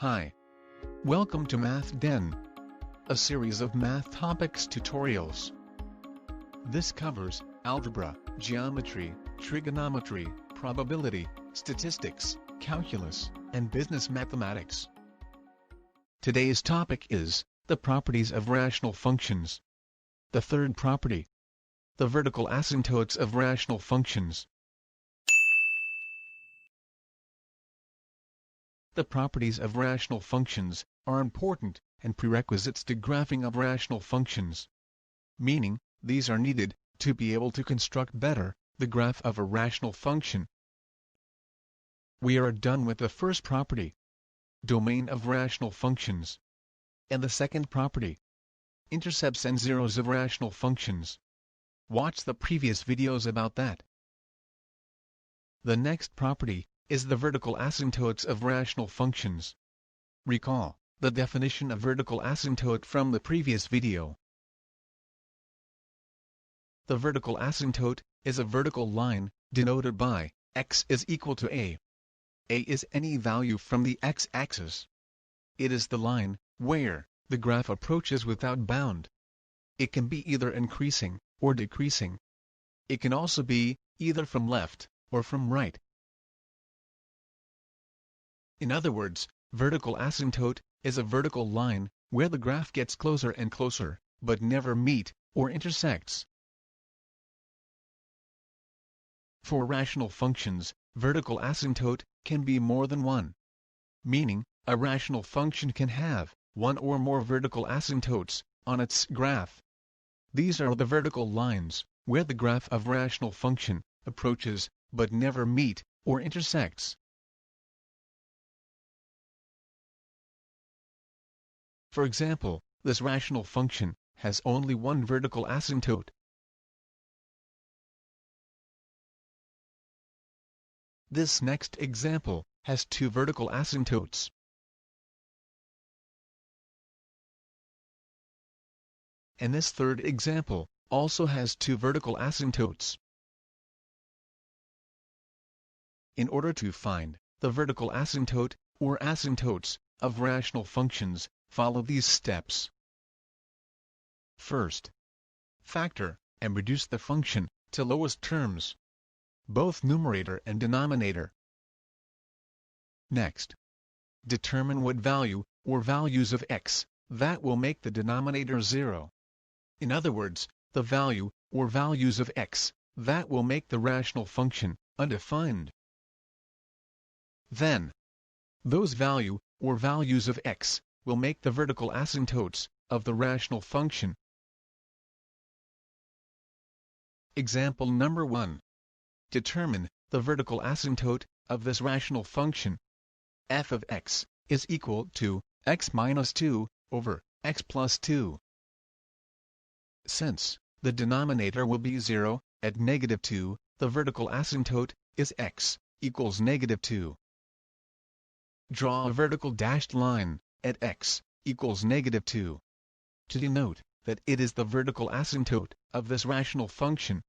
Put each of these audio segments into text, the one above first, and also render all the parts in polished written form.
Hi. Welcome to Math Den, a series of math topics tutorials. This covers algebra, geometry, trigonometry, probability, statistics, calculus, and business mathematics. Today's topic is the properties of rational functions. The third property, the vertical asymptotes of rational functions. The properties of rational functions are important and prerequisites to graphing of rational functions. Meaning, these are needed to be able to construct better the graph of a rational function. We are done with the first property, domain of rational functions, and the second property, intercepts and zeros of rational functions. Watch the previous videos about that. The next property is the vertical asymptotes of rational functions. Recall the definition of vertical asymptote from the previous video. The vertical asymptote is a vertical line denoted by x is equal to a. A is any value from the x-axis. It is the line where the graph approaches without bound. It can be either increasing or decreasing. It can also be either from left or from right. In other words, vertical asymptote is a vertical line where the graph gets closer and closer, but never meet or intersects. For rational functions, vertical asymptote can be more than one. Meaning, a rational function can have one or more vertical asymptotes on its graph. These are the vertical lines where the graph of rational function approaches but never meet or intersects. For example, this rational function has only one vertical asymptote. This next example has two vertical asymptotes. And this third example also has two vertical asymptotes. In order to find the vertical asymptote or asymptotes of rational functions, follow these steps. First, factor and reduce the function to lowest terms, both numerator and denominator. Next, determine what value or values of x that will make the denominator 0. In other words, the value or values of x that will make the rational function undefined. Then, those value or values of x will make the vertical asymptotes of the rational function. Example number 1. Determine the vertical asymptote of this rational function. F of x is equal to x minus 2 over x plus 2. Since the denominator will be 0 at negative 2, the vertical asymptote is x equals negative 2. Draw a vertical dashed line at x equals negative 2 to denote that it is the vertical asymptote of this rational function.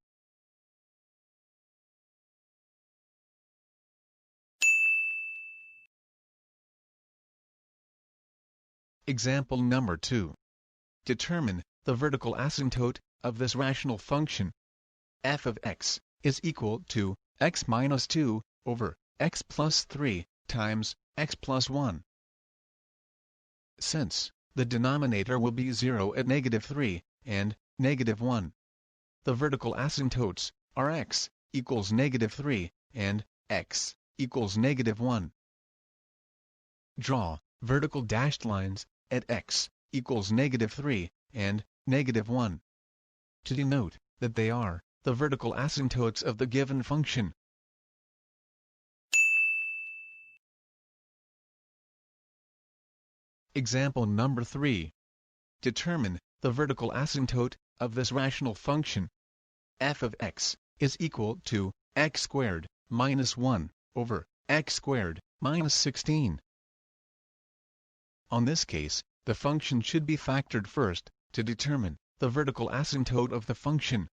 Example number 2. Determine the vertical asymptote of this rational function. F of x is equal to x minus 2 over x plus 3 times x plus 1. Since the denominator will be 0 at negative 3 and negative 1, the vertical asymptotes are x equals negative 3 and x equals negative 1. Draw vertical dashed lines at x equals negative 3 and negative 1 to denote that they are the vertical asymptotes of the given function. Example number 3. Determine the vertical asymptote of this rational function. F of x is equal to x squared minus 1 over x squared minus 16. On this case, the function should be factored first to determine the vertical asymptote of the function.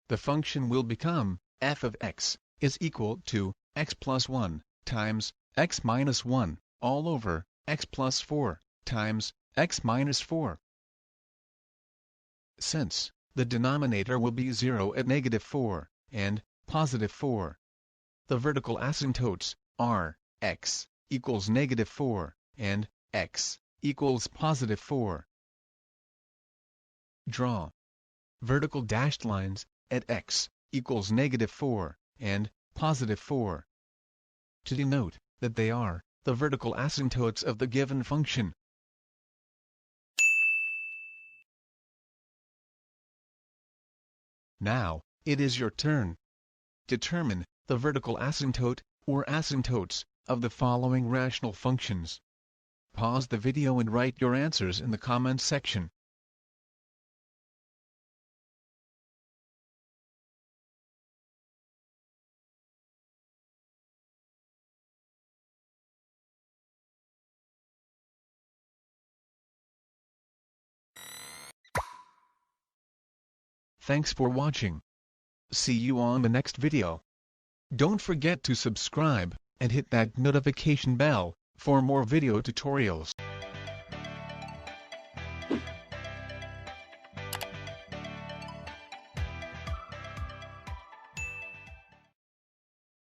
The function will become f of x is equal to x plus 1 times x minus 1 all over x plus 4 times x minus 4. Since the denominator will be 0 at negative 4 and positive 4, the vertical asymptotes are x equals negative 4 and x equals positive 4. Draw vertical dashed lines at x equals negative 4 and positive 4 to denote that they are the vertical asymptotes of the given function. Now, it is your turn. Determine the vertical asymptote, or asymptotes, of the following rational functions. Pause the video and write your answers in the comments section. Thanks for watching. See you on the next video. Don't forget to subscribe and hit that notification bell for more video tutorials.